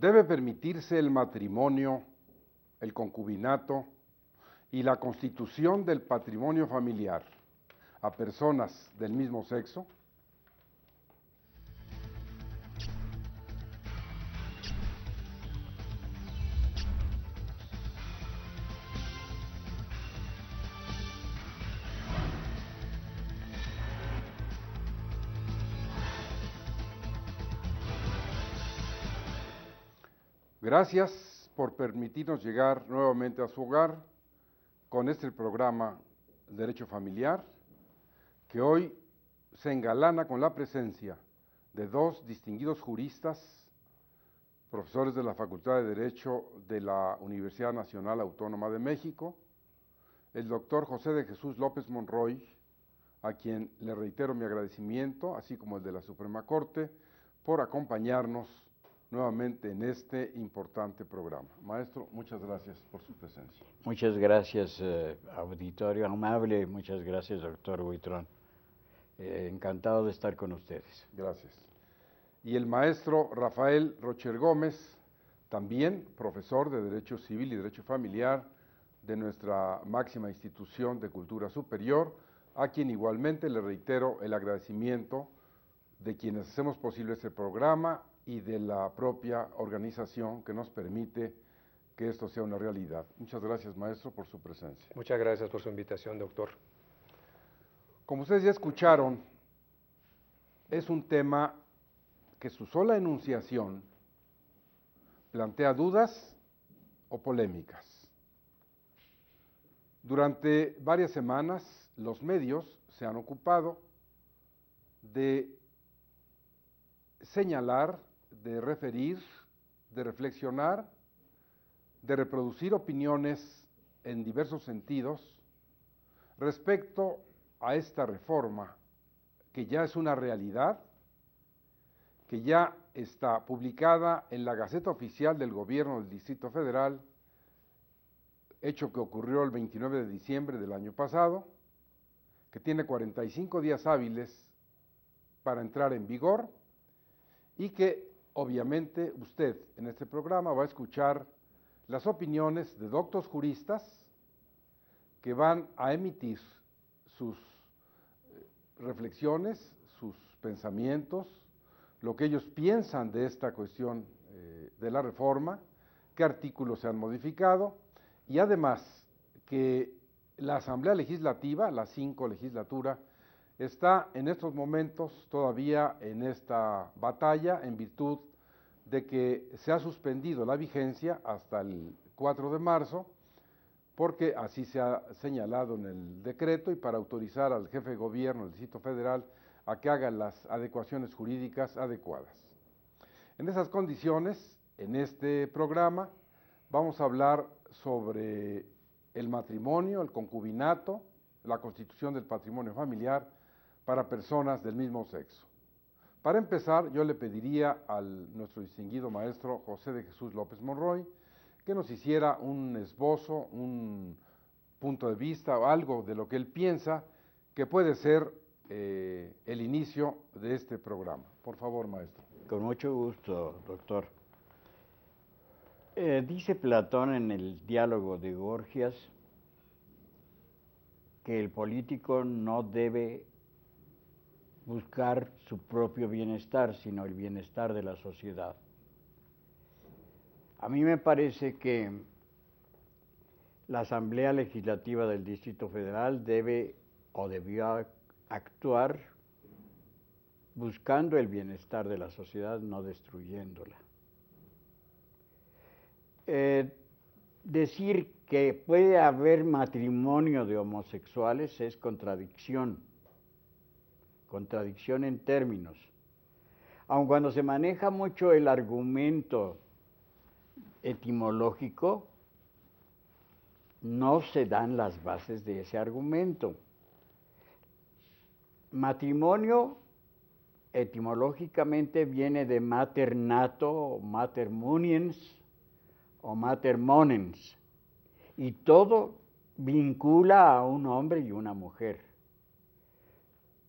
Debe permitirse el matrimonio, el concubinato y la constitución del patrimonio familiar a personas del mismo sexo. Gracias por permitirnos llegar nuevamente a su hogar con este programa Derecho Familiar, que hoy se engalana con la presencia de dos distinguidos juristas, profesores de la Facultad de Derecho de la Universidad Nacional Autónoma de México, el doctor José de Jesús López Monroy, a quien le reitero mi agradecimiento, así como el de la Suprema Corte, por acompañarnos nuevamente en este importante programa. Maestro, muchas gracias por su presencia. Muchas gracias, auditorio amable, muchas gracias, doctor Huitrón. Encantado de estar con ustedes. Gracias. Y el maestro Rafael Rocher Gómez, también profesor de Derecho Civil y Derecho Familiar de nuestra máxima institución de cultura superior, a quien igualmente le reitero el agradecimiento de quienes hacemos posible este programa y de la propia organización que nos permite que esto sea una realidad. Muchas gracias, maestro, por su presencia. Muchas gracias por su invitación, doctor. Como ustedes ya escucharon, es un tema que su sola enunciación plantea dudas o polémicas. Durante varias semanas, los medios se han ocupado de señalar, de referir, de reflexionar, de reproducir opiniones en diversos sentidos respecto a esta reforma que ya es una realidad, que ya está publicada en la Gaceta Oficial del Gobierno del Distrito Federal, hecho que ocurrió el 29 de diciembre del año pasado, que tiene 45 días hábiles para entrar en vigor y que obviamente usted en este programa va a escuchar las opiniones de doctos juristas que van a emitir sus reflexiones, sus pensamientos, lo que ellos piensan de esta cuestión de la reforma, qué artículos se han modificado y además que la Asamblea Legislativa, la 5 legislatura, está en estos momentos todavía en esta batalla en virtud de que se ha suspendido la vigencia hasta el 4 de marzo, porque así se ha señalado en el decreto y para autorizar al jefe de gobierno del Distrito Federal a que haga las adecuaciones jurídicas adecuadas. En esas condiciones, en este programa, vamos a hablar sobre el matrimonio, el concubinato, la constitución del patrimonio familiar para personas del mismo sexo. Para empezar, yo le pediría a nuestro distinguido maestro José de Jesús López Monroy que nos hiciera un esbozo, un punto de vista o algo de lo que él piensa que puede ser el inicio de este programa. Por favor, maestro. Con mucho gusto, doctor. Dice Platón en el diálogo de Gorgias que el político no debe buscar su propio bienestar, sino el bienestar de la sociedad. A mí me parece que la Asamblea Legislativa del Distrito Federal debe o debió actuar buscando el bienestar de la sociedad, no destruyéndola. Decir que puede haber matrimonio de homosexuales es contradicción en términos. Aun cuando se maneja mucho el argumento etimológico, no se dan las bases de ese argumento. Matrimonio etimológicamente viene de maternato, o mater muniens, o mater monens, y todo vincula a un hombre y una mujer.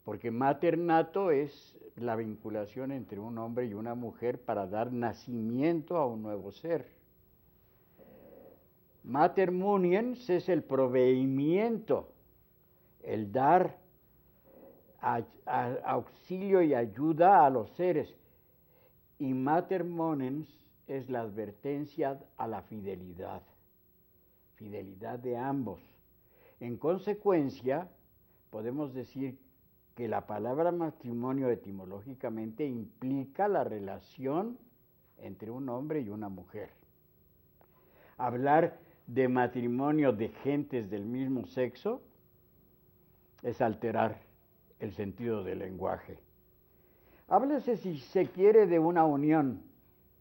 porque maternato es la vinculación entre un hombre y una mujer para dar nacimiento a un nuevo ser. Mater muniens es el proveimiento, el dar auxilio y ayuda a los seres. Y mater monens es la advertencia a la fidelidad, fidelidad de ambos. En consecuencia, podemos decir que la palabra matrimonio etimológicamente implica la relación entre un hombre y una mujer. Hablar de matrimonio de gentes del mismo sexo es alterar el sentido del lenguaje. Háblese, si se quiere, de una unión,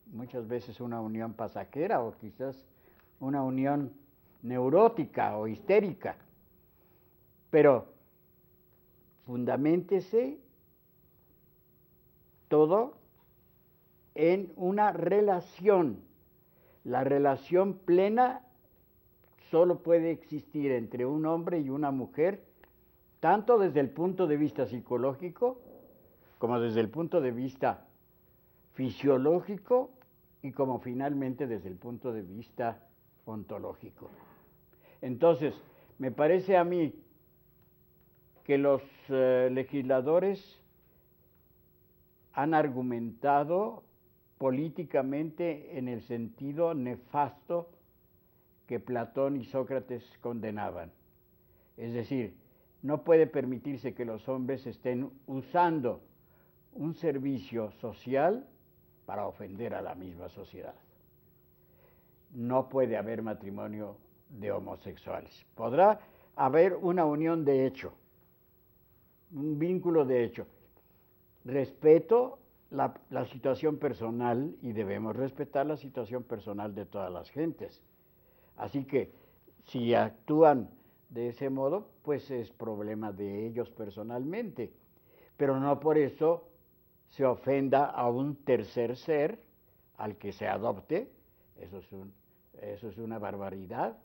muchas veces una unión pasajera o quizás una unión neurótica o histérica, pero fundaméntese todo en una relación. La relación plena solo puede existir entre un hombre y una mujer, tanto desde el punto de vista psicológico como desde el punto de vista fisiológico y como finalmente desde el punto de vista ontológico. Entonces, me parece a mí que los legisladores han argumentado políticamente en el sentido nefasto que Platón y Sócrates condenaban. Es decir, no puede permitirse que los hombres estén usando un servicio social para ofender a la misma sociedad. No puede haber matrimonio de homosexuales. Podrá haber una unión de hecho, un vínculo de hecho. Respeto la situación personal y debemos respetar la situación personal de todas las gentes. Así que si actúan de ese modo, pues es problema de ellos personalmente, pero no por eso se ofenda a un tercer ser al que se adopte, eso es una barbaridad,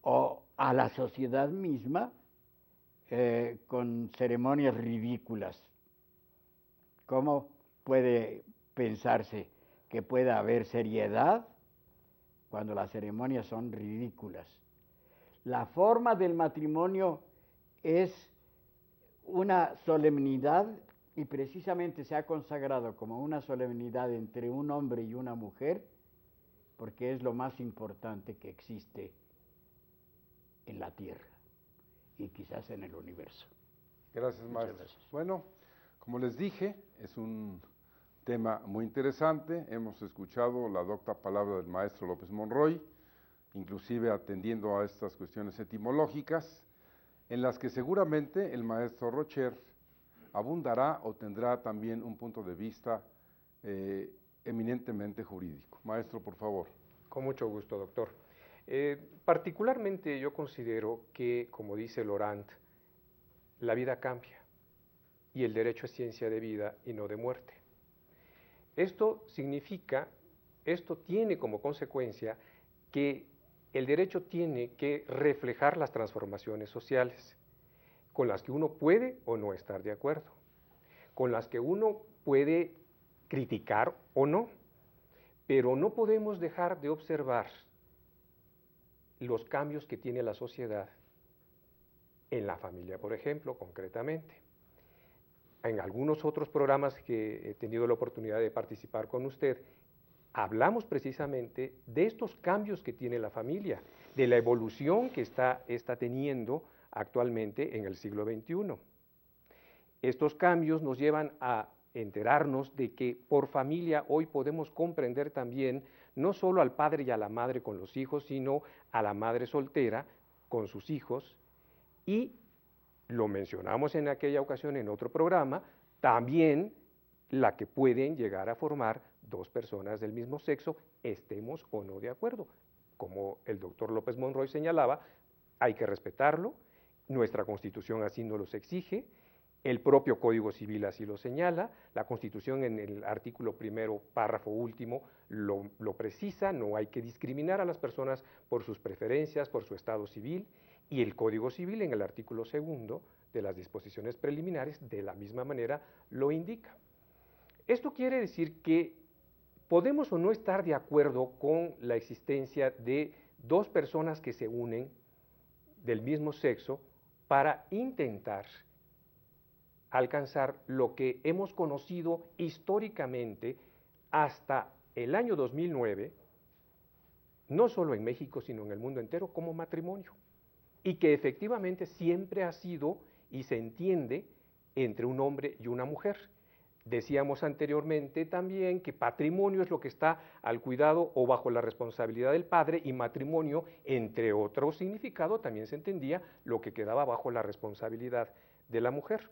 o a la sociedad misma con ceremonias ridículas. ¿Cómo puede pensarse que pueda haber seriedad cuando las ceremonias son ridículas? La forma del matrimonio es una solemnidad y precisamente se ha consagrado como una solemnidad entre un hombre y una mujer porque es lo más importante que existe en la tierra y quizás en el universo. Gracias, maestro. Gracias. Bueno, como les dije, es un tema muy interesante. Hemos escuchado la docta palabra del maestro López Monroy, inclusive atendiendo a estas cuestiones etimológicas, en las que seguramente el maestro Rocher abundará o tendrá también un punto de vista eminentemente jurídico. Maestro, por favor. Con mucho gusto, doctor. Particularmente yo considero que, como dice Laurent, la vida cambia y el derecho es ciencia de vida y no de muerte. Esto significa, esto tiene como consecuencia que el derecho tiene que reflejar las transformaciones sociales, con las que uno puede o no estar de acuerdo, con las que uno puede criticar o no, pero no podemos dejar de observar los cambios que tiene la sociedad en la familia, por ejemplo, concretamente. En algunos otros programas que he tenido la oportunidad de participar con usted, hablamos precisamente de estos cambios que tiene la familia, de la evolución que está teniendo actualmente en el siglo XXI. Estos cambios nos llevan a enterarnos de que por familia hoy podemos comprender también no solo al padre y a la madre con los hijos, sino a la madre soltera con sus hijos, y lo mencionamos en aquella ocasión en otro programa, también la que pueden llegar a formar dos personas del mismo sexo, estemos o no de acuerdo. Como el doctor López Monroy señalaba, hay que respetarlo, nuestra Constitución así nos los exige, el propio Código Civil así lo señala, la Constitución en el artículo primero, párrafo último, lo precisa, no hay que discriminar a las personas por sus preferencias, por su estado civil, Y el Código Civil en el artículo 2 de las disposiciones preliminares de la misma manera lo indica. Esto quiere decir que podemos o no estar de acuerdo con la existencia de dos personas que se unen del mismo sexo para intentar alcanzar lo que hemos conocido históricamente hasta el año 2009, no solo en México, sino en el mundo entero, como matrimonio, y que efectivamente siempre ha sido y se entiende entre un hombre y una mujer. Decíamos anteriormente también que patrimonio es lo que está al cuidado o bajo la responsabilidad del padre, y matrimonio, entre otro significado, también se entendía lo que quedaba bajo la responsabilidad de la mujer.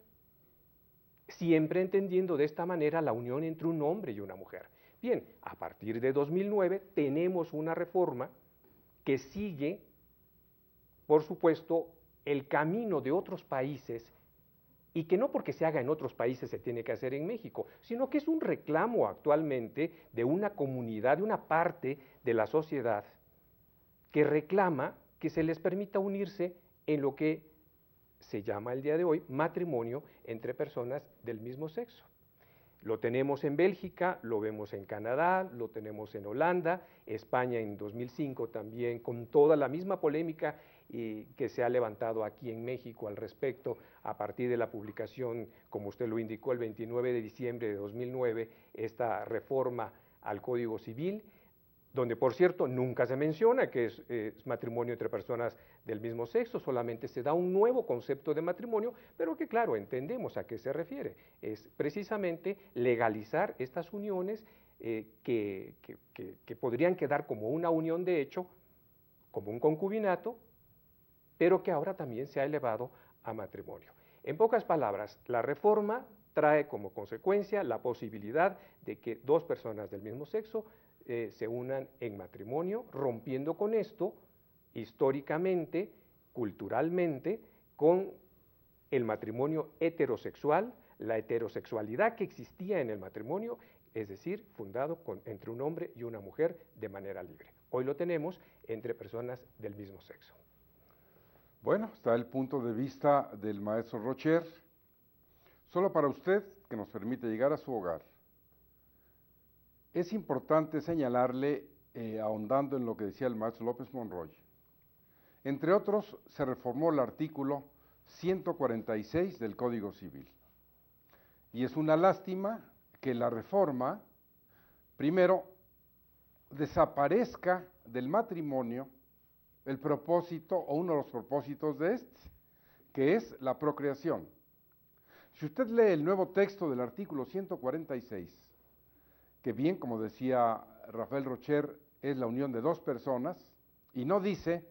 Siempre entendiendo de esta manera la unión entre un hombre y una mujer. Bien, a partir de 2009 tenemos una reforma que sigue, por supuesto, el camino de otros países, y que no porque se haga en otros países se tiene que hacer en México, sino que es un reclamo actualmente de una comunidad, de una parte de la sociedad que reclama que se les permita unirse en lo que se llama el día de hoy matrimonio entre personas del mismo sexo. Lo tenemos en Bélgica, lo vemos en Canadá, lo tenemos en Holanda, España en 2005 también, con toda la misma polémica que se ha levantado aquí en México al respecto, a partir de la publicación, como usted lo indicó, el 29 de diciembre de 2009, esta reforma al Código Civil, donde, por cierto, nunca se menciona que es matrimonio entre personas del mismo sexo, solamente se da un nuevo concepto de matrimonio, pero que, claro, entendemos a qué se refiere. Es precisamente legalizar estas uniones que podrían quedar como una unión de hecho, como un concubinato, pero que ahora también se ha elevado a matrimonio. En pocas palabras, la reforma trae como consecuencia la posibilidad de que dos personas del mismo sexo se unan en matrimonio, rompiendo con esto, históricamente, culturalmente, con el matrimonio heterosexual, la heterosexualidad que existía en el matrimonio, es decir, fundado entre un hombre y una mujer de manera libre. Hoy lo tenemos entre personas del mismo sexo. Bueno, está el punto de vista del maestro Rocher. Solo para usted, que nos permite llegar a su hogar, es importante señalarle, ahondando en lo que decía el maestro López Monroy, entre otros, se reformó el artículo 146 del Código Civil. Y es una lástima que la reforma, primero, desaparezca del matrimonio el propósito o uno de los propósitos de este, que es la procreación. Si usted lee el nuevo texto del artículo 146, que bien, como decía Rafael Rocher, es la unión de dos personas, y no dice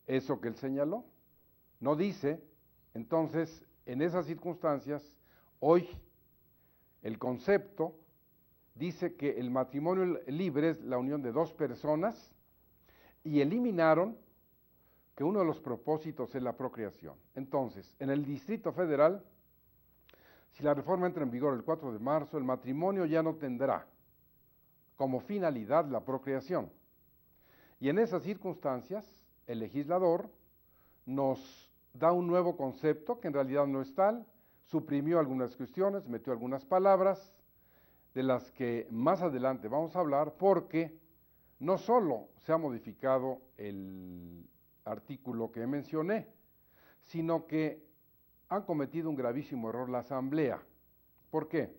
eso que él señaló, no dice, entonces, en esas circunstancias, hoy el concepto dice que el matrimonio libre es la unión de dos personas, y eliminaron que uno de los propósitos es la procreación. Entonces, en el Distrito Federal, si la reforma entra en vigor el 4 de marzo, el matrimonio ya no tendrá como finalidad la procreación. Y en esas circunstancias, el legislador nos da un nuevo concepto que en realidad no es tal, suprimió algunas cuestiones, metió algunas palabras, de las que más adelante vamos a hablar, porque no solo se ha modificado el artículo que mencioné, sino que han cometido un gravísimo error la Asamblea. ¿Por qué?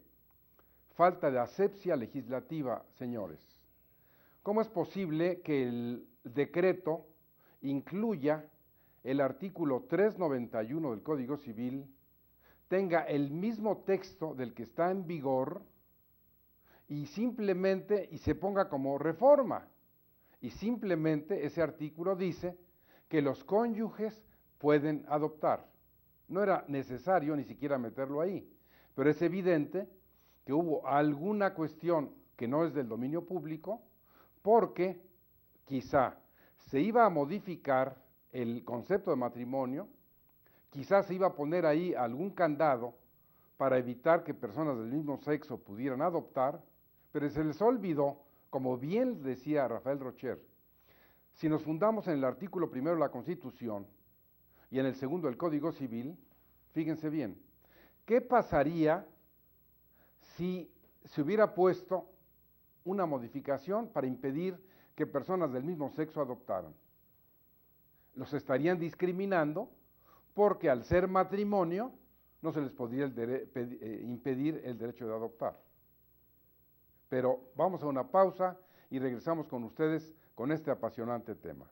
Falta de asepsia legislativa, señores. ¿Cómo es posible que el decreto incluya el artículo 391 del Código Civil, tenga el mismo texto del que está en vigor y se ponga como reforma? Y simplemente ese artículo dice que los cónyuges pueden adoptar. No era necesario ni siquiera meterlo ahí, pero es evidente que hubo alguna cuestión que no es del dominio público, porque quizá se iba a modificar el concepto de matrimonio, quizás se iba a poner ahí algún candado para evitar que personas del mismo sexo pudieran adoptar, pero se les olvidó, como bien decía Rafael Rocher, si nos fundamos en el artículo 1 de la Constitución, y en el segundo el Código Civil, fíjense bien, ¿qué pasaría si se hubiera puesto una modificación para impedir que personas del mismo sexo adoptaran? Los estarían discriminando porque al ser matrimonio no se les podría impedir el derecho de adoptar. Pero vamos a una pausa y regresamos con ustedes con este apasionante tema.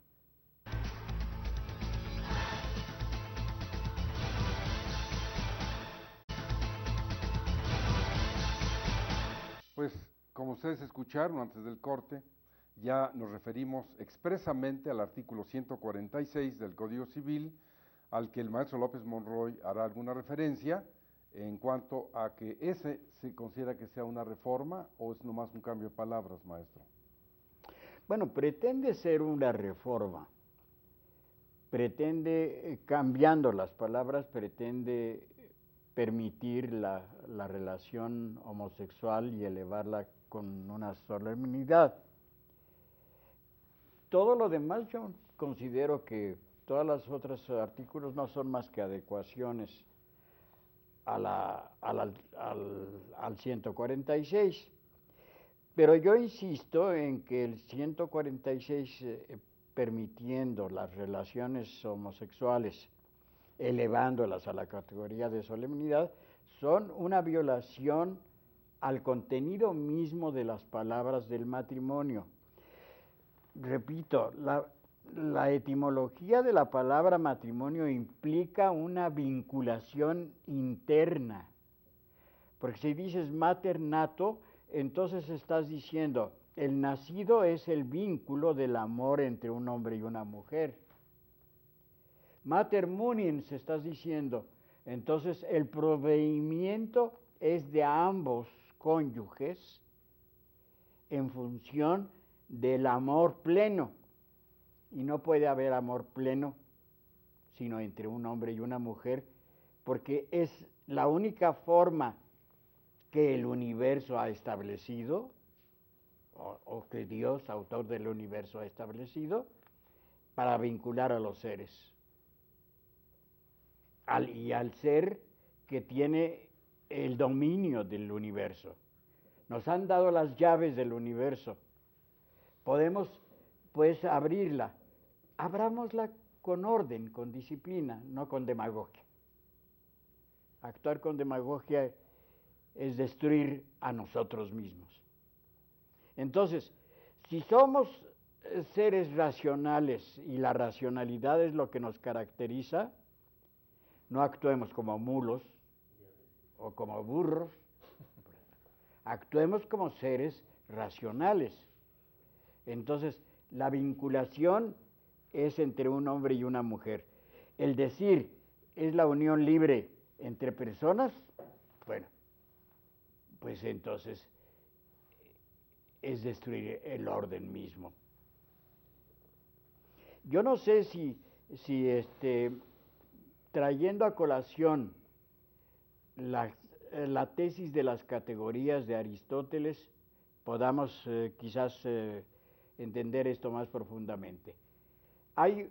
Pues, como ustedes escucharon antes del corte, ya nos referimos expresamente al artículo 146 del Código Civil, al que el maestro López Monroy hará alguna referencia en cuanto a que ese se considera que sea una reforma o es nomás un cambio de palabras, maestro. Bueno, pretende ser una reforma, pretende, cambiando las palabras, pretende permitir la relación homosexual y elevarla con una solemnidad. Todo lo demás yo considero que todos los otros artículos no son más que adecuaciones al 146. Pero yo insisto en que el 146, permitiendo las relaciones homosexuales, elevándolas a la categoría de solemnidad, son una violación al contenido mismo de las palabras del matrimonio. Repito, la etimología de la palabra matrimonio implica una vinculación interna, porque si dices mater nato, entonces estás diciendo, el nacido es el vínculo del amor entre un hombre y una mujer. Mater munens estás diciendo, entonces el proveimiento es de ambos cónyuges en función del amor pleno. Y no puede haber amor pleno sino entre un hombre y una mujer, porque es la única forma que el universo ha establecido, o que Dios, autor del universo, ha establecido, para vincular a los seres. Y al ser que tiene el dominio del universo. Nos han dado las llaves del universo. Podemos, pues, abrirla. Abrámosla con orden, con disciplina, no con demagogia. Actuar con demagogia es destruir a nosotros mismos. Entonces, si somos seres racionales y la racionalidad es lo que nos caracteriza, no actuemos como mulos o como burros, actuemos como seres racionales. Entonces, la vinculación es entre un hombre y una mujer. El decir es la unión libre entre personas, bueno, pues entonces es destruir el orden mismo. Yo no sé si trayendo a colación la tesis de las categorías de Aristóteles, podamos quizás entender esto más profundamente. Hay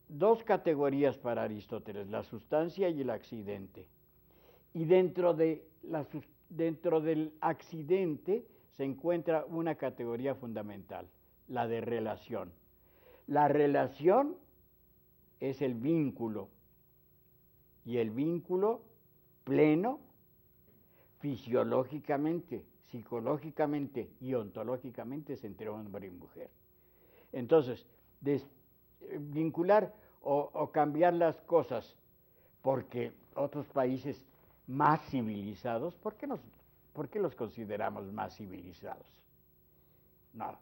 dos categorías para Aristóteles, la sustancia y el accidente. Y dentro del accidente se encuentra una categoría fundamental, la de relación. La relación es el vínculo, y el vínculo pleno, fisiológicamente, psicológicamente y ontológicamente es entre hombre y mujer. Entonces, vincular o cambiar las cosas porque otros países más civilizados, ¿por qué los consideramos más civilizados? No.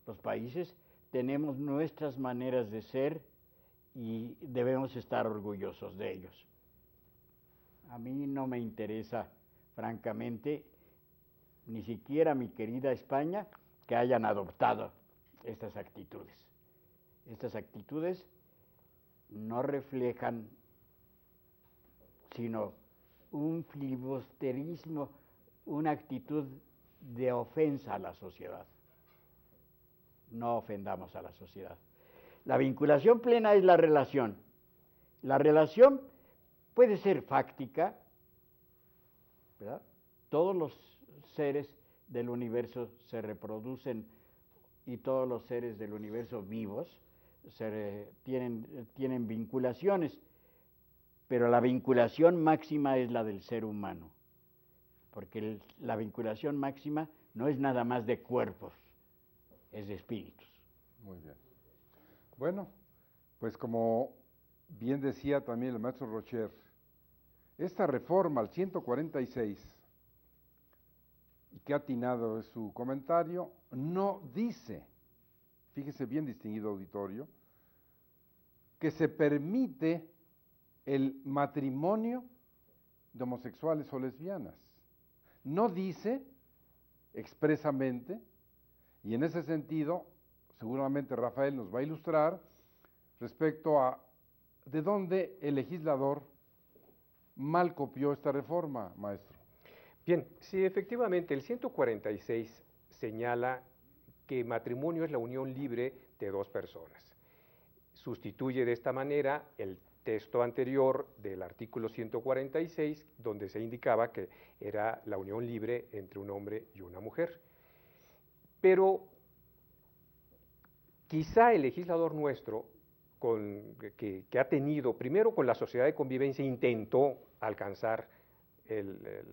Los países tenemos nuestras maneras de ser y debemos estar orgullosos de ellos. A mí no me interesa, francamente, ni siquiera mi querida España, que hayan adoptado estas actitudes. Estas actitudes no reflejan sino un filibusterismo, una actitud de ofensa a la sociedad. No ofendamos a la sociedad. La vinculación plena es la relación, La relación puede ser fáctica, ¿verdad? Todos los seres del universo se reproducen y todos los seres del universo vivos tienen vinculaciones, pero la vinculación máxima es la del ser humano, porque la vinculación máxima no es nada más de cuerpos, es de espíritus. Muy bien. Bueno, pues como bien decía también el maestro Rocher, esta reforma al 146, y qué atinado es su comentario, no dice, fíjese bien, distinguido auditorio, que se permite el matrimonio de homosexuales o lesbianas. No dice expresamente, y en ese sentido, seguramente Rafael nos va a ilustrar respecto a de dónde el legislador mal copió esta reforma, maestro. Bien, sí, efectivamente, el 146 señala que matrimonio es la unión libre de dos personas. Sustituye de esta manera el texto anterior del artículo 146, donde se indicaba que era la unión libre entre un hombre y una mujer. Pero quizá el legislador nuestro, que ha tenido, primero con la sociedad de convivencia, intentó alcanzar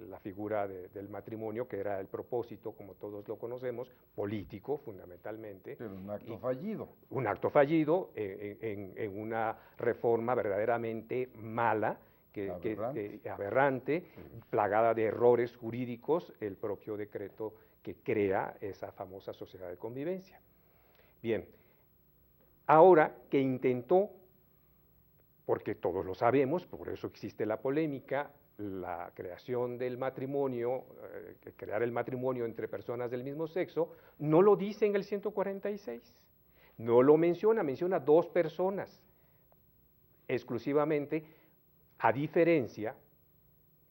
la figura del matrimonio, que era el propósito, como todos lo conocemos, político fundamentalmente. Pero un acto fallido. Un acto fallido en una reforma verdaderamente mala, aberrante, sí, plagada de errores jurídicos, el propio decreto que crea esa famosa sociedad de convivencia. Bien, ahora que intentó, porque todos lo sabemos, por eso existe la polémica, la creación del matrimonio, crear el matrimonio entre personas del mismo sexo, no lo dice en el 146, no lo menciona dos personas exclusivamente, a diferencia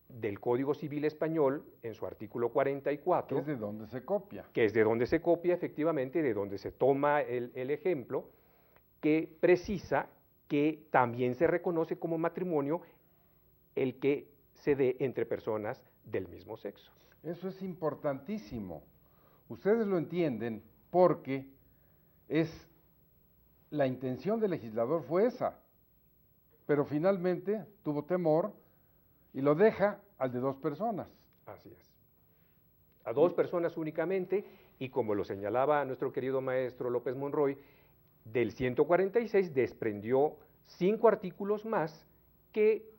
del Código Civil Español en su artículo 44. Que es de donde se copia. Que es de donde se copia, efectivamente, de donde se toma el ejemplo, que precisa que también se reconoce como matrimonio el que se dé entre personas del mismo sexo. Eso es importantísimo. Ustedes lo entienden porque la intención del legislador fue esa, pero finalmente tuvo temor y lo deja al de dos personas. Así es. A dos personas únicamente, y como lo señalaba nuestro querido maestro López Monroy, del 146 desprendió 5 artículos más que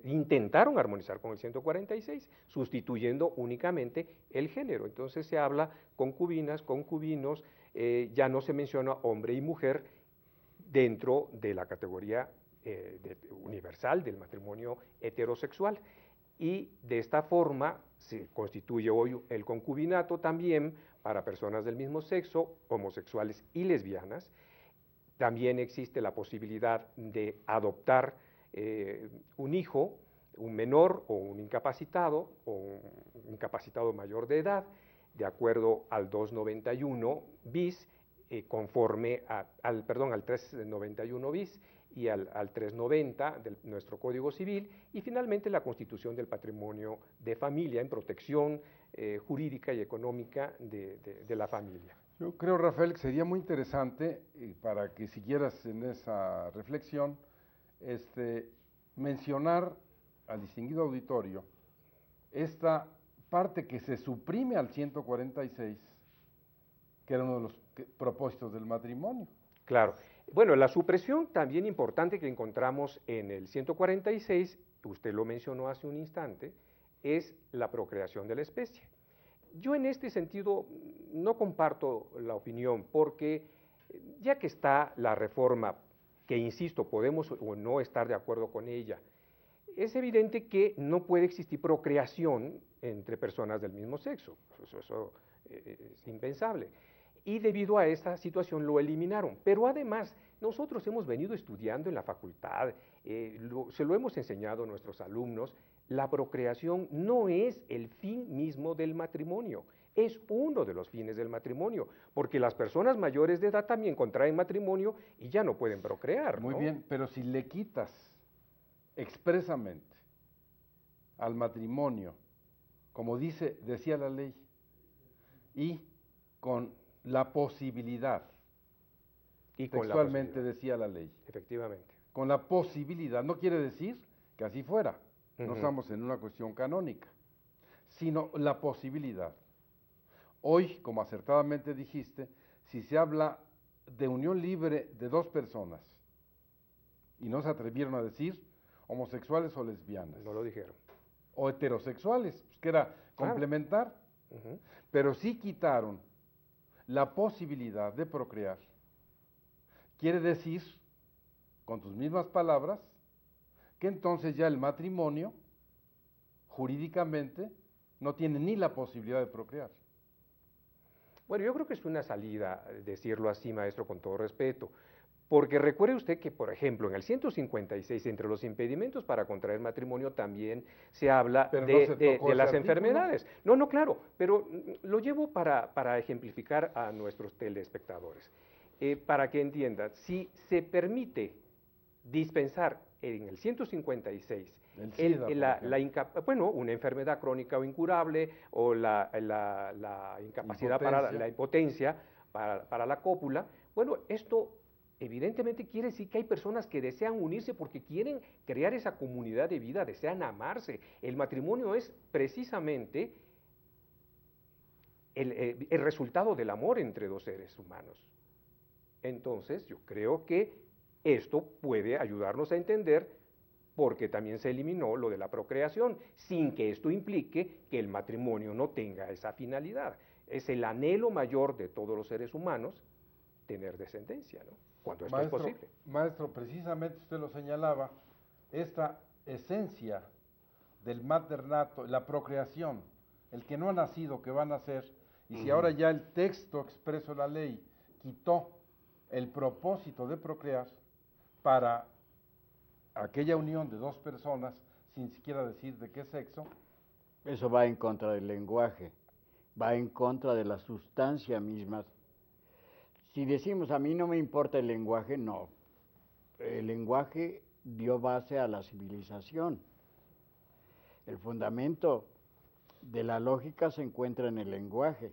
intentaron armonizar con el 146, sustituyendo únicamente el género. Entonces se habla concubinas, concubinos, ya no se menciona hombre y mujer dentro de la categoría universal del matrimonio heterosexual. Y de esta forma se constituye hoy el concubinato también para personas del mismo sexo, homosexuales y lesbianas. También existe la posibilidad de adoptar un hijo, un menor o un incapacitado mayor de edad, de acuerdo al 291 bis, conforme al 391 bis y al 390 de nuestro Código Civil, y finalmente la constitución del patrimonio de familia en protección jurídica y económica de la familia. Yo creo, Rafael, que sería muy interesante, para que siguieras en esa reflexión, mencionar al distinguido auditorio esta parte que se suprime al 146, que era uno de los propósitos del matrimonio. Claro. Bueno, la supresión también importante que encontramos en el 146, usted lo mencionó hace un instante, es la procreación de la especie. Yo en este sentido no comparto la opinión, porque ya que está la reforma, que insisto, podemos o no estar de acuerdo con ella, es evidente que no puede existir procreación entre personas del mismo sexo. Eso es impensable. Y debido a esta situación lo eliminaron. Pero además, nosotros hemos venido estudiando en la facultad, se lo hemos enseñado a nuestros alumnos, la procreación no es el fin mismo del matrimonio. Es uno de los fines del matrimonio, porque las personas mayores de edad también contraen matrimonio y ya no pueden procrear. Muy ¿no? bien, pero si le quitas expresamente al matrimonio, como decía la ley, y con la posibilidad, Y con la textualmente posibilidad. decía la ley, Efectivamente. con la posibilidad, no quiere decir que así fuera, no Ujú. estamos en una cuestión canónica, sino la posibilidad. Hoy, como acertadamente dijiste, si se habla de unión libre de dos personas, y no se atrevieron a decir homosexuales o lesbianas, No lo dijeron. o heterosexuales, pues que era Claro. complementar, Ujú. pero sí quitaron la posibilidad de procrear. Quiere decir, con tus mismas palabras, que entonces ya el matrimonio, jurídicamente, no tiene ni la posibilidad de procrear. Bueno, yo creo que es una salida, decirlo así, maestro, con todo respeto, porque recuerde usted que, por ejemplo, en el 156, entre los impedimentos para contraer matrimonio también se habla Pero no se tocó de ese las artículo. enfermedades. No, no, claro, pero lo llevo para ejemplificar a nuestros telespectadores, para que entiendan, si se permite dispensar en el 156 El SIDA, por ejemplo. bueno, una enfermedad crónica o incurable o la incapacidad para la impotencia para la cópula, bueno, esto evidentemente quiere decir que hay personas que desean unirse porque quieren crear esa comunidad de vida, desean amarse. El matrimonio es precisamente el resultado del amor entre dos seres humanos. Entonces, yo creo que esto puede ayudarnos a entender por qué también se eliminó lo de la procreación, sin que esto implique que el matrimonio no tenga esa finalidad. Es el anhelo mayor de todos los seres humanos tener descendencia, ¿no? Cuando esto es posible. Maestro, precisamente usted lo señalaba, esta esencia del maternato, la procreación, el que no ha nacido, que va a nacer, y si ahora ya el texto expreso de la ley quitó el propósito de procrear para aquella unión de dos personas, sin siquiera decir de qué sexo. Eso va en contra del lenguaje, va en contra de la sustancia misma. Si decimos a mí no me importa el lenguaje, no. El lenguaje dio base a la civilización. El fundamento de la lógica se encuentra en el lenguaje.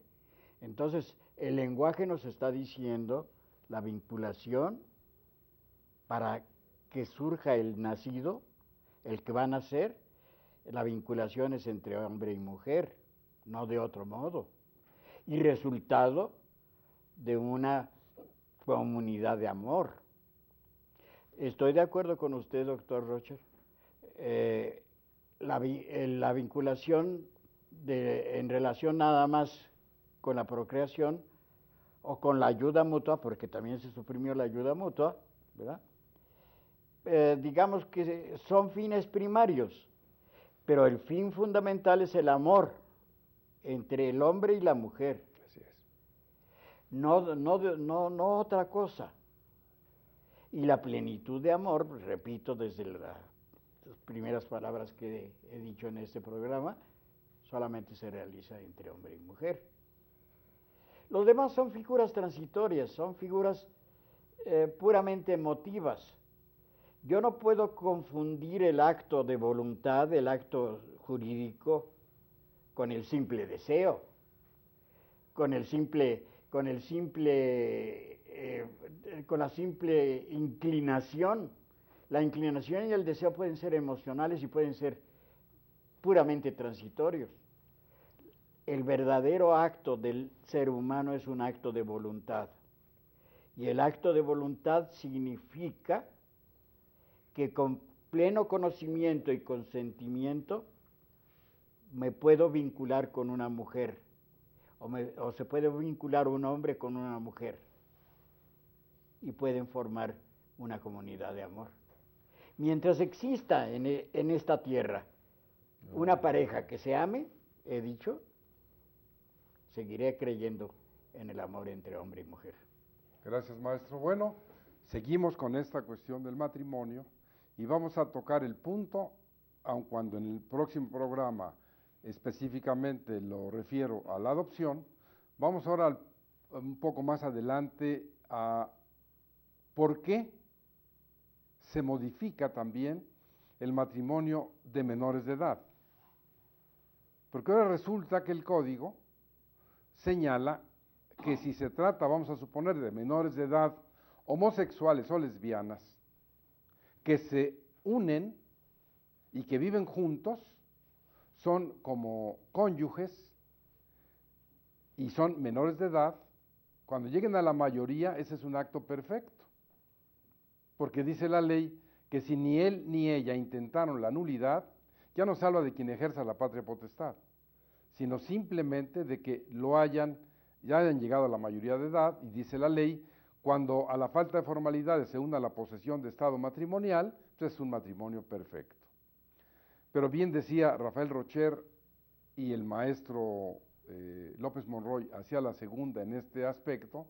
Entonces, el lenguaje nos está diciendo la vinculación para que surja el nacido, el que va a nacer, la vinculación es entre hombre y mujer, no de otro modo. Y resultado de una comunidad de amor. Estoy de acuerdo con usted, doctor Rocher. La vinculación en relación nada más con la procreación o con la ayuda mutua, porque también se suprimió la ayuda mutua, ¿verdad? Digamos que son fines primarios, pero el fin fundamental es el amor entre el hombre y la mujer. Así es. No otra cosa. Y la plenitud de amor, repito desde las primeras palabras que he dicho en este programa, solamente se realiza entre hombre y mujer. Los demás son figuras transitorias, son figuras puramente emotivas. Yo no puedo confundir el acto de voluntad, el acto jurídico, con el simple deseo, con la simple inclinación. La inclinación y el deseo pueden ser emocionales y pueden ser puramente transitorios. El verdadero acto del ser humano es un acto de voluntad. Y el acto de voluntad significa que con pleno conocimiento y consentimiento me puedo vincular con una mujer, o se puede vincular un hombre con una mujer, y pueden formar una comunidad de amor. Mientras exista en esta tierra una pareja que se ame, he dicho, seguiré creyendo en el amor entre hombre y mujer. Gracias, maestro. Bueno, seguimos con esta cuestión del matrimonio y vamos a tocar el punto, aun cuando en el próximo programa específicamente lo refiero a la adopción, vamos ahora un poco más adelante a por qué se modifica también el matrimonio de menores de edad. Porque ahora resulta que el código señala que si se trata, vamos a suponer, de menores de edad homosexuales o lesbianas, que se unen y que viven juntos, son como cónyuges y son menores de edad, cuando lleguen a la mayoría, ese es un acto perfecto, porque dice la ley que si ni él ni ella intentaron la nulidad, ya no se habla de quien ejerza la patria potestad, sino simplemente de que ya hayan llegado a la mayoría de edad, y dice la ley, cuando a la falta de formalidades se una la posesión de estado matrimonial, pues es un matrimonio perfecto. Pero bien decía Rafael Rocher y el maestro López Monroy hacia la segunda en este aspecto,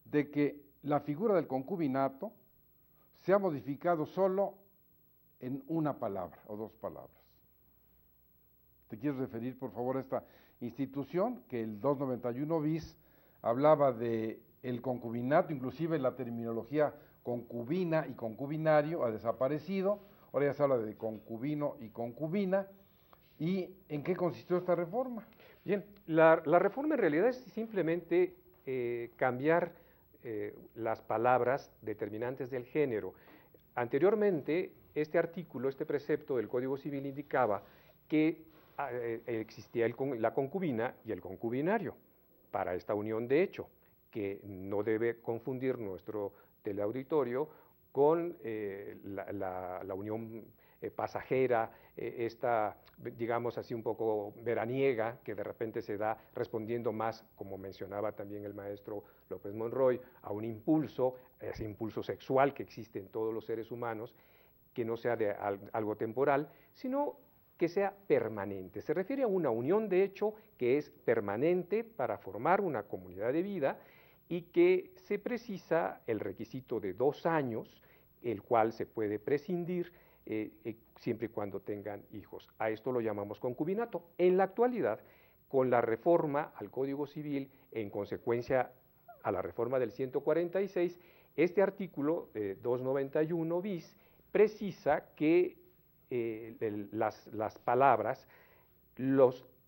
de que la figura del concubinato se ha modificado solo en una palabra o dos palabras. ¿Te quieres referir, por favor, a esta institución? Que el 291 bis hablaba de el concubinato, inclusive la terminología concubina y concubinario ha desaparecido, ahora ya se habla de concubino y concubina. ¿Y en qué consistió esta reforma? Bien, la reforma en realidad es simplemente cambiar las palabras determinantes del género. Anteriormente, este artículo, este precepto del Código Civil indicaba que existía la concubina y el concubinario para esta unión de hecho, que no debe confundir nuestro teleauditorio con la unión pasajera, esta, digamos así, un poco veraniega, que de repente se da respondiendo más, como mencionaba también el maestro López Monroy, a un impulso, ese impulso sexual que existe en todos los seres humanos, que no sea de algo temporal, sino que sea permanente. Se refiere a una unión de hecho que es permanente para formar una comunidad de vida y que se precisa el requisito de 2 años, el cual se puede prescindir siempre y cuando tengan hijos. A esto lo llamamos concubinato. En la actualidad, con la reforma al Código Civil, en consecuencia a la reforma del 146, este artículo 291 bis precisa que las palabras,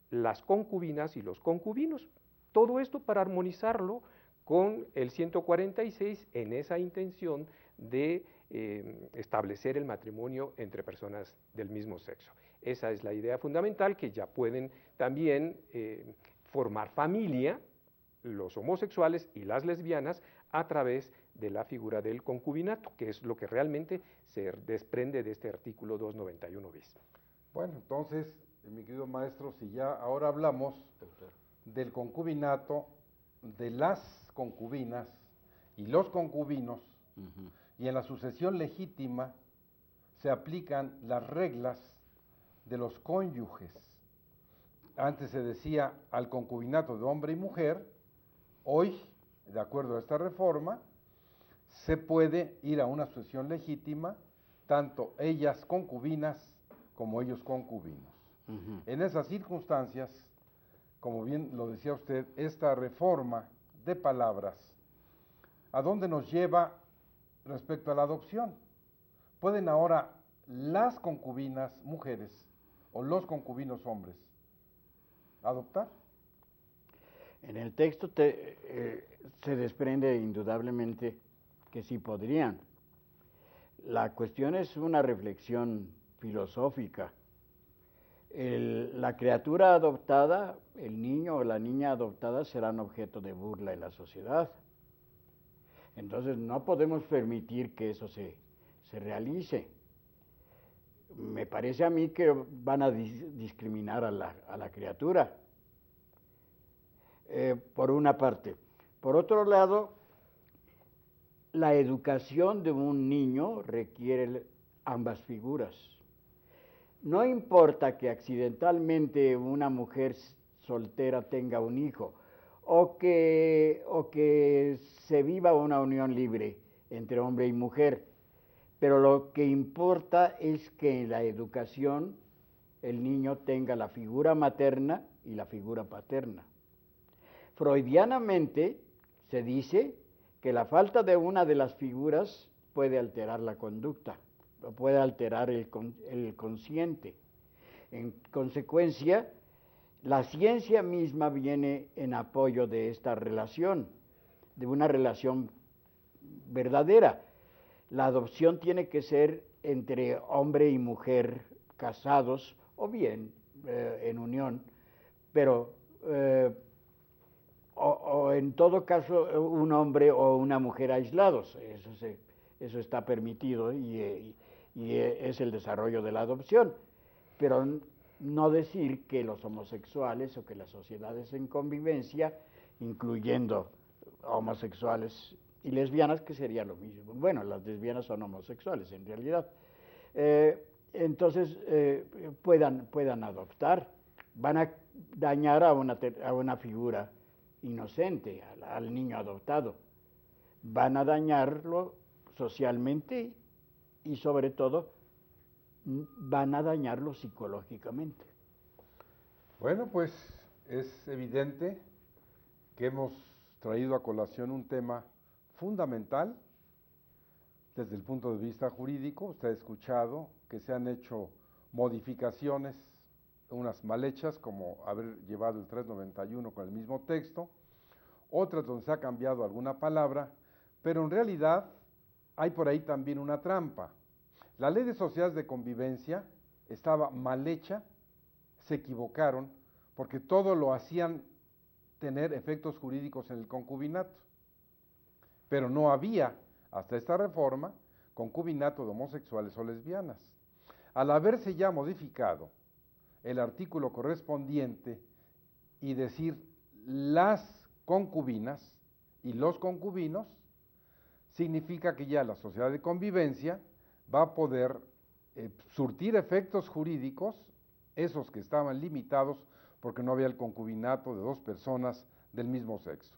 las concubinas y los concubinos, todo esto para armonizarlo con el 146 en esa intención de establecer el matrimonio entre personas del mismo sexo. Esa es la idea fundamental, que ya pueden también formar familia los homosexuales y las lesbianas a través de la figura del concubinato, que es lo que realmente se desprende de este artículo 291 bis. Bueno, entonces, mi querido maestro, si ya ahora hablamos del concubinato, de las concubinas y los concubinos, y en la sucesión legítima se aplican las reglas de los cónyuges. Antes se decía al concubinato de hombre y mujer, hoy, de acuerdo a esta reforma, se puede ir a una sucesión legítima, tanto ellas concubinas como ellos concubinos. En esas circunstancias, como bien lo decía usted, esta reforma de palabras, ¿a dónde nos lleva respecto a la adopción? ¿Pueden ahora las concubinas mujeres o los concubinos hombres adoptar? En el texto se desprende indudablemente que sí podrían. La cuestión es una reflexión filosófica. La criatura adoptada, el niño o la niña adoptada, serán objeto de burla en la sociedad. Entonces no podemos permitir que eso se realice. Me parece a mí que van a discriminar a la criatura, por una parte. Por otro lado, la educación de un niño requiere ambas figuras. No importa que accidentalmente una mujer soltera tenga un hijo, o que se viva una unión libre entre hombre y mujer, pero lo que importa es que en la educación el niño tenga la figura materna y la figura paterna. Freudianamente se dice que la falta de una de las figuras puede alterar la conducta, puede alterar el consciente. En consecuencia, la ciencia misma viene en apoyo de esta relación, de una relación verdadera. La adopción tiene que ser entre hombre y mujer casados o bien en unión, pero o en todo caso un hombre o una mujer aislados. Eso está permitido y es el desarrollo de la adopción, pero no decir que los homosexuales o que las sociedades en convivencia, incluyendo homosexuales y lesbianas, que sería lo mismo. Bueno, las lesbianas son homosexuales en realidad. Entonces puedan adoptar. Van a dañar a una figura inocente, al niño adoptado. Van a dañarlo socialmente y sobre todo van a dañarlo psicológicamente. Bueno, pues es evidente que hemos traído a colación un tema fundamental desde el punto de vista jurídico. Usted ha escuchado que se han hecho modificaciones, unas mal hechas, como haber llevado el 391 con el mismo texto, otras donde se ha cambiado alguna palabra, pero en realidad hay por ahí también una trampa. La ley de sociedades de convivencia estaba mal hecha, se equivocaron, porque todo lo hacían tener efectos jurídicos en el concubinato. Pero no había, hasta esta reforma, concubinato de homosexuales o lesbianas. Al haberse ya modificado el artículo correspondiente y decir las concubinas y los concubinos, significa que ya la sociedad de convivencia va a poder surtir efectos jurídicos, esos que estaban limitados porque no había el concubinato de dos personas del mismo sexo.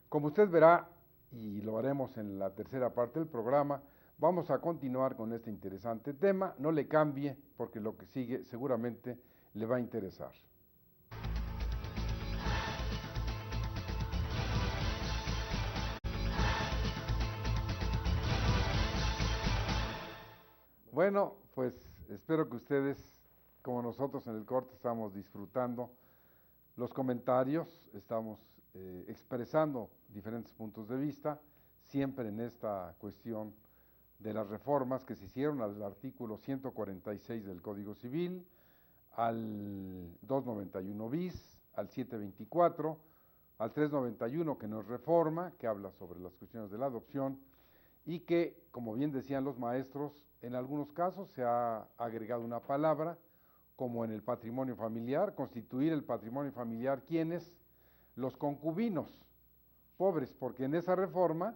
Como usted verá, y lo haremos en la tercera parte del programa, vamos a continuar con este interesante tema. No le cambie, porque lo que sigue seguramente le va a interesar. Bueno, pues espero que ustedes, como nosotros en el corte, estamos disfrutando los comentarios, estamos expresando diferentes puntos de vista, siempre en esta cuestión de las reformas que se hicieron al artículo 146 del Código Civil, al 291 bis, al 724, al 391 que nos reforma, que habla sobre las cuestiones de la adopción, y que, como bien decían los maestros, en algunos casos se ha agregado una palabra, como en el patrimonio familiar, constituir el patrimonio familiar, ¿quiénes? Los concubinos, pobres, porque en esa reforma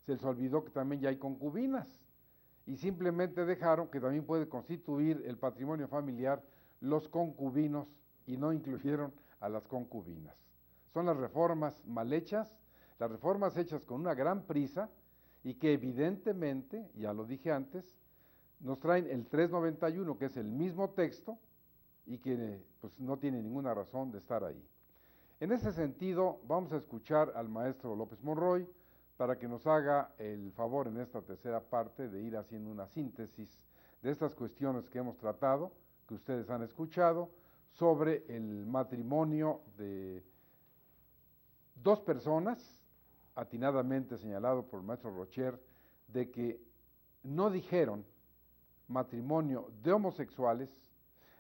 se les olvidó que también ya hay concubinas, y simplemente dejaron que también puede constituir el patrimonio familiar los concubinos, y no incluyeron a las concubinas. Son las reformas mal hechas, las reformas hechas con una gran prisa, y que evidentemente, ya lo dije antes, nos traen el 391, que es el mismo texto, y que pues, no tiene ninguna razón de estar ahí. En ese sentido, vamos a escuchar al maestro López Monroy para que nos haga el favor en esta tercera parte de ir haciendo una síntesis de estas cuestiones que hemos tratado, que ustedes han escuchado, sobre el matrimonio de dos personas, atinadamente señalado por el maestro Rocher, de que no dijeron matrimonio de homosexuales,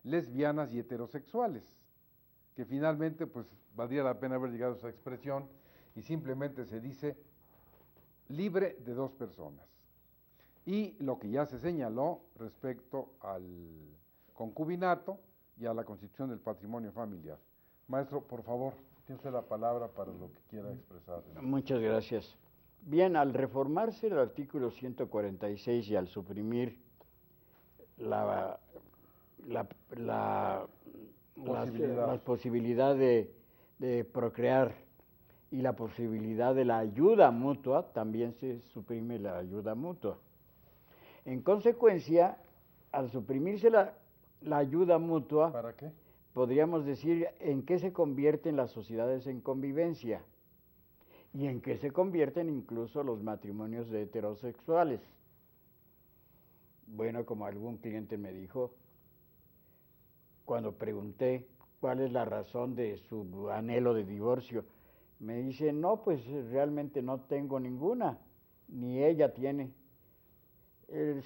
lesbianas y heterosexuales, que finalmente pues valdría la pena haber llegado a esa expresión y simplemente se dice libre de dos personas. Y lo que ya se señaló respecto al concubinato y a la constitución del patrimonio familiar. Maestro, por favor, tiene usted la palabra para lo que quiera expresar. Muchas gracias. Bien, al reformarse el artículo 146 y al suprimir la posibilidad de procrear y la posibilidad de la ayuda mutua, también se suprime la ayuda mutua. En consecuencia, al suprimirse la ayuda mutua, ¿Para qué? podríamos decir en qué se convierten las sociedades en convivencia y en qué se convierten incluso los matrimonios de heterosexuales. Bueno, como algún cliente me dijo, cuando pregunté cuál es la razón de su anhelo de divorcio, me dice, no, pues realmente no tengo ninguna, ni ella tiene.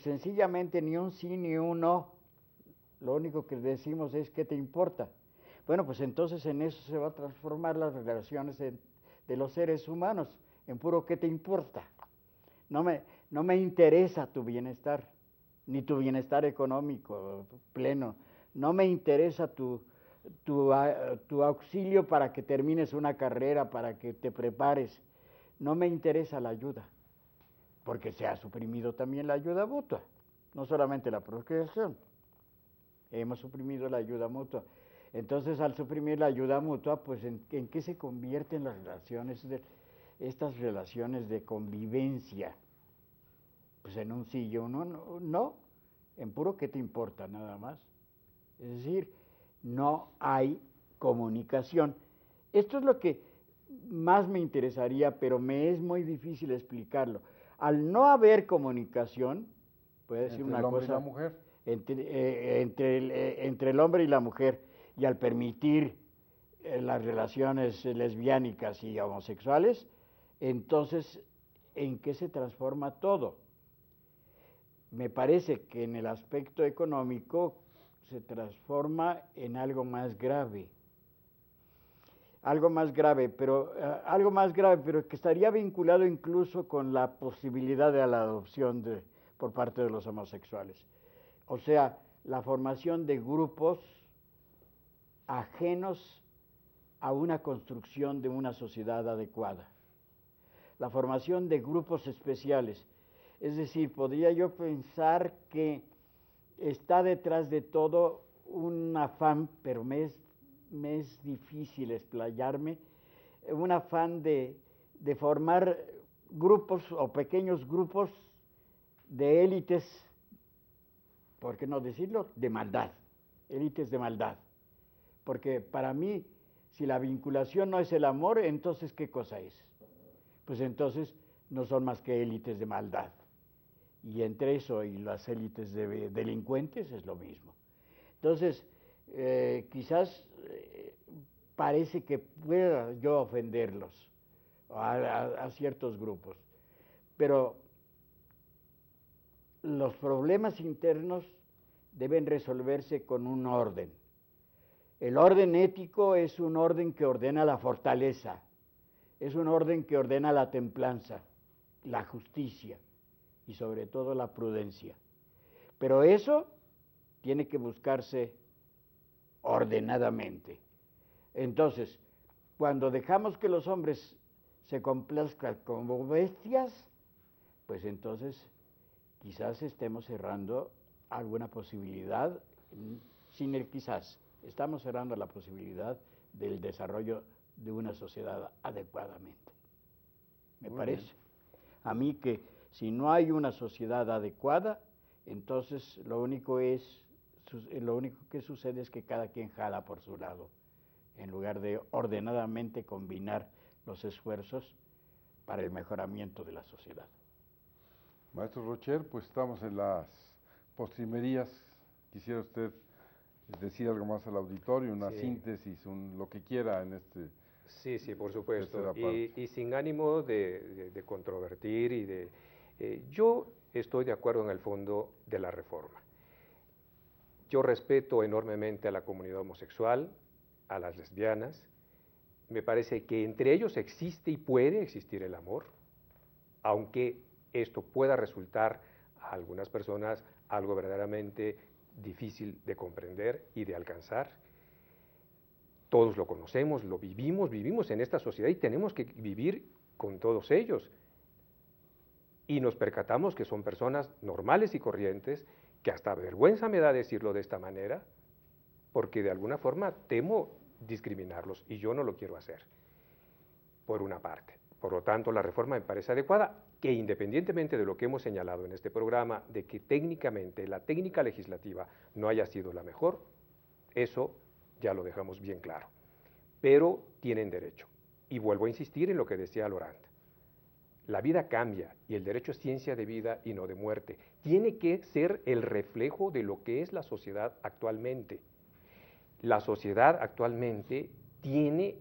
Sencillamente ni un sí ni un no. Lo único que decimos es, ¿qué te importa? Bueno, pues entonces en eso se va a transformar las relaciones de los seres humanos, en puro ¿qué te importa? No me interesa tu bienestar, ni tu bienestar económico pleno. No me interesa tu auxilio para que termines una carrera, para que te prepares. No me interesa la ayuda, porque se ha suprimido también la ayuda mutua, no solamente la procreación. Hemos suprimido la ayuda mutua. Entonces, al suprimir la ayuda mutua, pues ¿en qué se convierten las relaciones, estas relaciones de convivencia? Pues en un sí y un no, en puro ¿qué te importa? Nada más. Es decir, no hay comunicación. Esto es lo que más me interesaría, pero me es muy difícil explicarlo. Al no haber comunicación, puede decir una cosa... Entre el hombre y la mujer. Entre el hombre y la mujer, y al permitir las relaciones lesbiánicas y homosexuales, entonces, ¿en qué se transforma todo? Me parece que en el aspecto económico se transforma en algo más grave. Algo más grave, pero que estaría vinculado incluso con la posibilidad de la adopción por parte de los homosexuales. O sea, la formación de grupos ajenos a una construcción de una sociedad adecuada. La formación de grupos especiales. Es decir, podría yo pensar que está detrás de todo un afán, pero me es difícil explayarme, un afán de formar grupos o pequeños grupos de élites, ¿por qué no decirlo?, de maldad, élites de maldad. Porque para mí, si la vinculación no es el amor, entonces ¿qué cosa es? Pues entonces no son más que élites de maldad. Y entre eso y las élites de delincuentes es lo mismo. Entonces, quizás parece que pueda yo ofenderlos a ciertos grupos, pero los problemas internos deben resolverse con un orden. El orden ético es un orden que ordena la fortaleza, es un orden que ordena la templanza, la justicia y sobre todo la prudencia. Pero eso tiene que buscarse ordenadamente. Entonces, cuando dejamos que los hombres se complazcan como bestias, pues entonces quizás estemos cerrando alguna posibilidad, sin el quizás, estamos cerrando la posibilidad del desarrollo de una sociedad adecuadamente. Me parece a mí que si no hay una sociedad adecuada, entonces lo único que sucede es que cada quien jala por su lado, en lugar de ordenadamente combinar los esfuerzos para el mejoramiento de la sociedad. Maestro Rocher, pues estamos en las postrimerías. Quisiera usted decir algo más al auditorio, una síntesis, lo que quiera en este... Sí, por supuesto. Y sin ánimo de controvertir yo estoy de acuerdo en el fondo de la reforma. Yo respeto enormemente a la comunidad homosexual, a las lesbianas. Me parece que entre ellos existe y puede existir el amor, aunque esto pueda resultar a algunas personas algo verdaderamente difícil de comprender y de alcanzar. Todos lo conocemos, lo vivimos en esta sociedad y tenemos que vivir con todos ellos. Y nos percatamos que son personas normales y corrientes, que hasta vergüenza me da decirlo de esta manera, porque de alguna forma temo discriminarlos y yo no lo quiero hacer, por una parte. Por lo tanto, la reforma me parece adecuada, que independientemente de lo que hemos señalado en este programa, de que técnicamente la técnica legislativa no haya sido la mejor, eso ya lo dejamos bien claro. Pero tienen derecho. Y vuelvo a insistir en lo que decía Laurent. La vida cambia y el derecho es ciencia de vida y no de muerte. Tiene que ser el reflejo de lo que es la sociedad actualmente. La sociedad actualmente tiene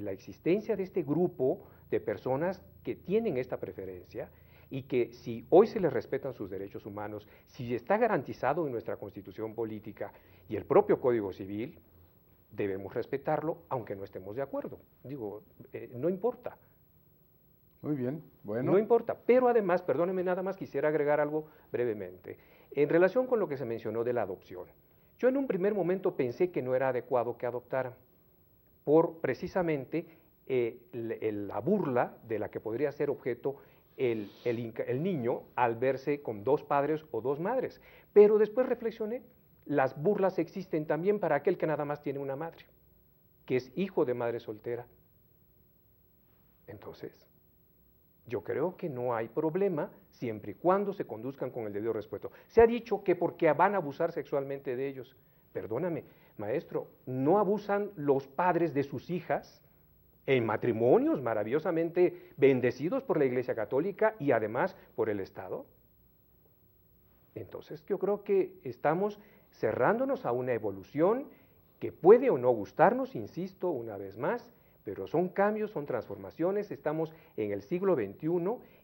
la existencia de este grupo de personas que tienen esta preferencia y que si hoy se les respetan sus derechos humanos, si está garantizado en nuestra Constitución política y el propio Código Civil, debemos respetarlo aunque no estemos de acuerdo. Digo, no importa. Muy bien, bueno. No importa, pero además, perdónenme, nada más quisiera agregar algo brevemente. En relación con lo que se mencionó de la adopción, yo en un primer momento pensé que no era adecuado que adoptaran, por precisamente la burla de la que podría ser objeto el niño al verse con dos padres o dos madres. Pero después reflexioné, las burlas existen también para aquel que nada más tiene una madre, que es hijo de madre soltera. Entonces, yo creo que no hay problema siempre y cuando se conduzcan con el debido respeto. Se ha dicho que porque van a abusar sexualmente de ellos. Perdóname, maestro, ¿no abusan los padres de sus hijas en matrimonios maravillosamente bendecidos por la Iglesia Católica y además por el Estado? Entonces yo creo que estamos cerrándonos a una evolución que puede o no gustarnos, insisto una vez más, pero son cambios, son transformaciones, estamos en el siglo XXI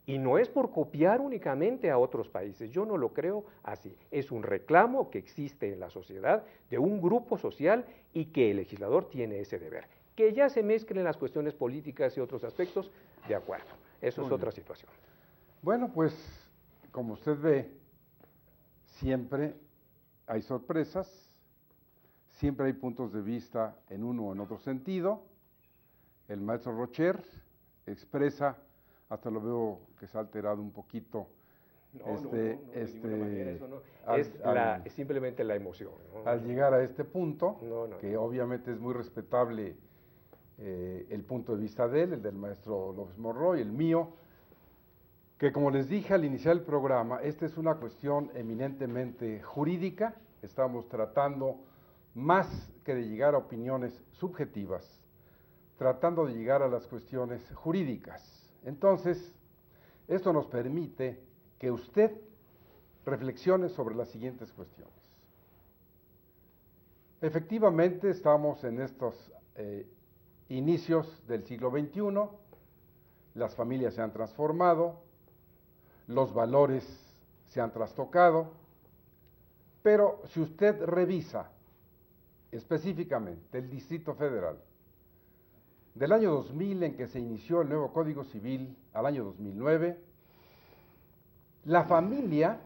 y no es por copiar únicamente a otros países, yo no lo creo así, es un reclamo que existe en la sociedad de un grupo social y que el legislador tiene ese deber. Que ya se mezclen las cuestiones políticas y otros aspectos, de acuerdo, eso es otra situación. Bueno, pues como usted ve, siempre hay sorpresas, siempre hay puntos de vista en uno o en otro sentido. El maestro Rocher expresa, hasta lo veo que se ha alterado un poquito. De ninguna manera, eso no. Es simplemente la emoción. Al llegar a este punto, que obviamente es muy respetable el punto de vista de él, el del maestro López Monroy, el mío, que como les dije al iniciar el programa, esta es una cuestión eminentemente jurídica, estamos tratando más que de llegar a opiniones subjetivas, tratando de llegar a las cuestiones jurídicas. Entonces, esto nos permite que usted reflexione sobre las siguientes cuestiones. Efectivamente, estamos en estos inicios del siglo XXI, las familias se han transformado, los valores se han trastocado, pero si usted revisa específicamente el Distrito Federal, del año 2000 en que se inició el nuevo Código Civil al año 2009, la familia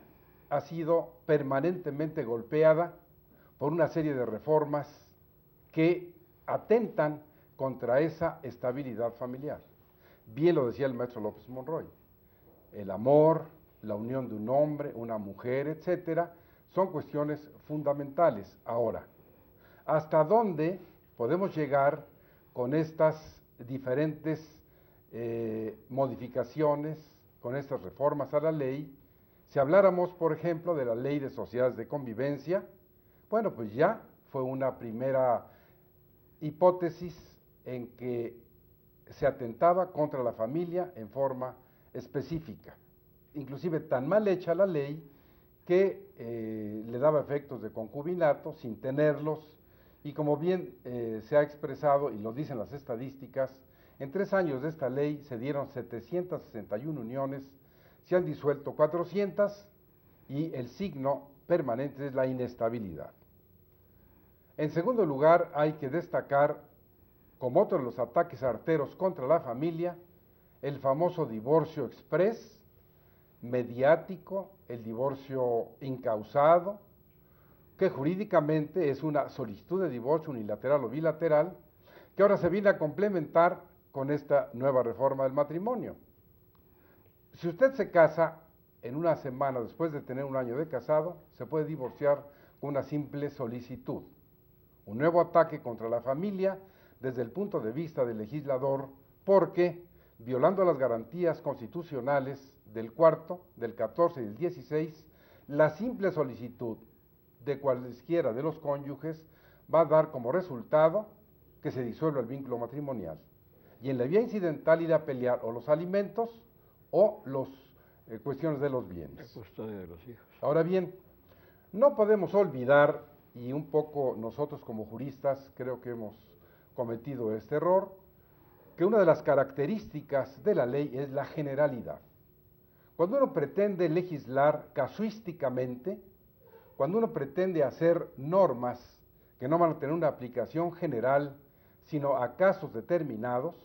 ha sido permanentemente golpeada por una serie de reformas que atentan contra esa estabilidad familiar. Bien lo decía el maestro López Monroy, el amor, la unión de un hombre, una mujer, etcétera, son cuestiones fundamentales. Ahora, ¿hasta dónde podemos llegar con estas diferentes modificaciones, con estas reformas a la ley? Si habláramos, por ejemplo, de la Ley de Sociedades de Convivencia, bueno, pues ya fue una primera hipótesis en que se atentaba contra la familia en forma específica, inclusive tan mal hecha la ley que le daba efectos de concubinato sin tenerlos, y como bien se ha expresado y lo dicen las estadísticas, en 3 años de esta ley se dieron 761 uniones, se han disuelto 400 y el signo permanente es la inestabilidad. En segundo lugar, hay que destacar, como otro de los ataques arteros contra la familia, el famoso divorcio exprés, mediático, el divorcio incausado, que jurídicamente es una solicitud de divorcio unilateral o bilateral, que ahora se viene a complementar con esta nueva reforma del matrimonio. Si usted se casa en una semana después de tener un año de casado, se puede divorciar con una simple solicitud. Un nuevo ataque contra la familia desde el punto de vista del legislador, porque violando las garantías constitucionales del cuarto, del 14 y del 16, la simple solicitud de cualesquiera de los cónyuges va a dar como resultado que se disuelva el vínculo matrimonial. Y en la vía incidental ir a pelear o los alimentos o las cuestiones de los bienes. La custodia de los hijos. Ahora bien, no podemos olvidar, y un poco nosotros como juristas creo que hemos cometido este error, que una de las características de la ley es la generalidad. Cuando uno pretende legislar casuísticamente, cuando uno pretende hacer normas que no van a tener una aplicación general, sino a casos determinados,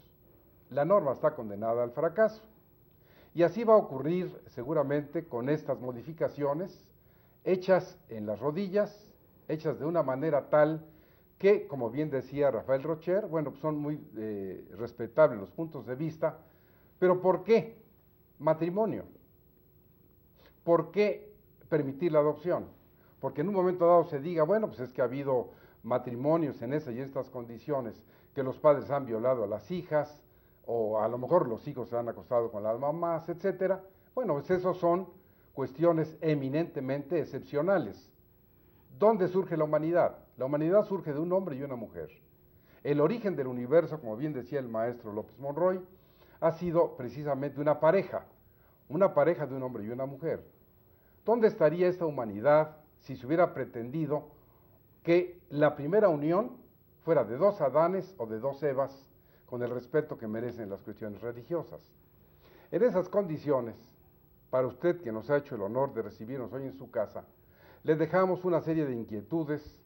la norma está condenada al fracaso. Y así va a ocurrir seguramente con estas modificaciones, hechas en las rodillas, hechas de una manera tal que, como bien decía Rafael Rocher, bueno, pues son muy respetables los puntos de vista, pero ¿por qué matrimonio? ¿Por qué permitir la adopción? Porque en un momento dado se diga, bueno, pues es que ha habido matrimonios en esas y estas condiciones, que los padres han violado a las hijas, o a lo mejor los hijos se han acostado con las mamás, etcétera. Bueno, pues esos son cuestiones eminentemente excepcionales. ¿Dónde surge la humanidad? La humanidad surge de un hombre y una mujer. El origen del universo, como bien decía el maestro López Monroy, ha sido precisamente una pareja de un hombre y una mujer. ¿Dónde estaría esta humanidad si se hubiera pretendido que la primera unión fuera de dos Adanes o de dos Evas, con el respeto que merecen las cuestiones religiosas? En esas condiciones, para usted que nos ha hecho el honor de recibirnos hoy en su casa, le dejamos una serie de inquietudes,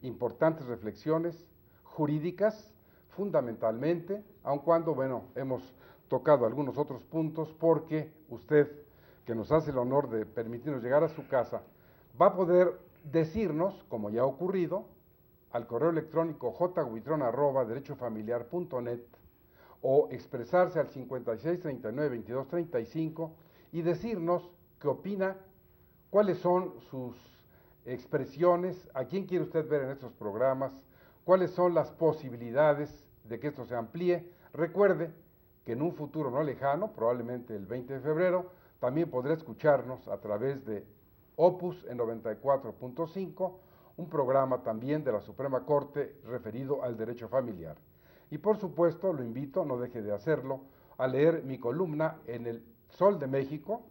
importantes reflexiones jurídicas, fundamentalmente, aun cuando, bueno, hemos tocado algunos otros puntos, porque usted, que nos hace el honor de permitirnos llegar a su casa, va a poder decirnos, como ya ha ocurrido, al correo electrónico jhuitron@derechofamiliar.net o expresarse al 5639-2235 y decirnos qué opina, cuáles son sus expresiones, a quién quiere usted ver en estos programas, cuáles son las posibilidades de que esto se amplíe. Recuerde que en un futuro no lejano, probablemente el 20 de febrero, también podrá escucharnos a través de Opus en 94.5, un programa también de la Suprema Corte referido al derecho familiar. Y por supuesto, lo invito, no deje de hacerlo, a leer mi columna en el Sol de México,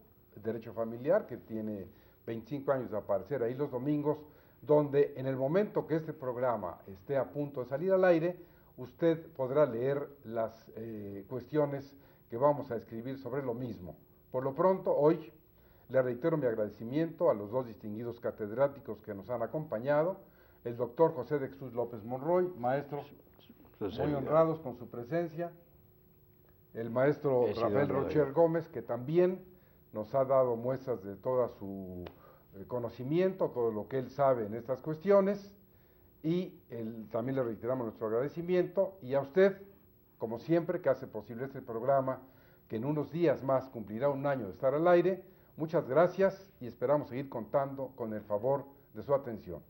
Derecho Familiar, que tiene 25 años de aparecer ahí los domingos, donde en el momento que este programa esté a punto de salir al aire, usted podrá leer las cuestiones que vamos a escribir sobre lo mismo. Por lo pronto, hoy le reitero mi agradecimiento a los dos distinguidos catedráticos que nos han acompañado, el doctor José de Jesús López Monroy, maestro, muy honrados con su presencia, el maestro Rafael Rocher Gómez, que también nos ha dado muestras de todo su conocimiento, todo lo que él sabe en estas cuestiones, y también le reiteramos nuestro agradecimiento, y a usted, como siempre, que hace posible este programa, que en unos días más cumplirá un año de estar al aire. Muchas gracias y esperamos seguir contando con el favor de su atención.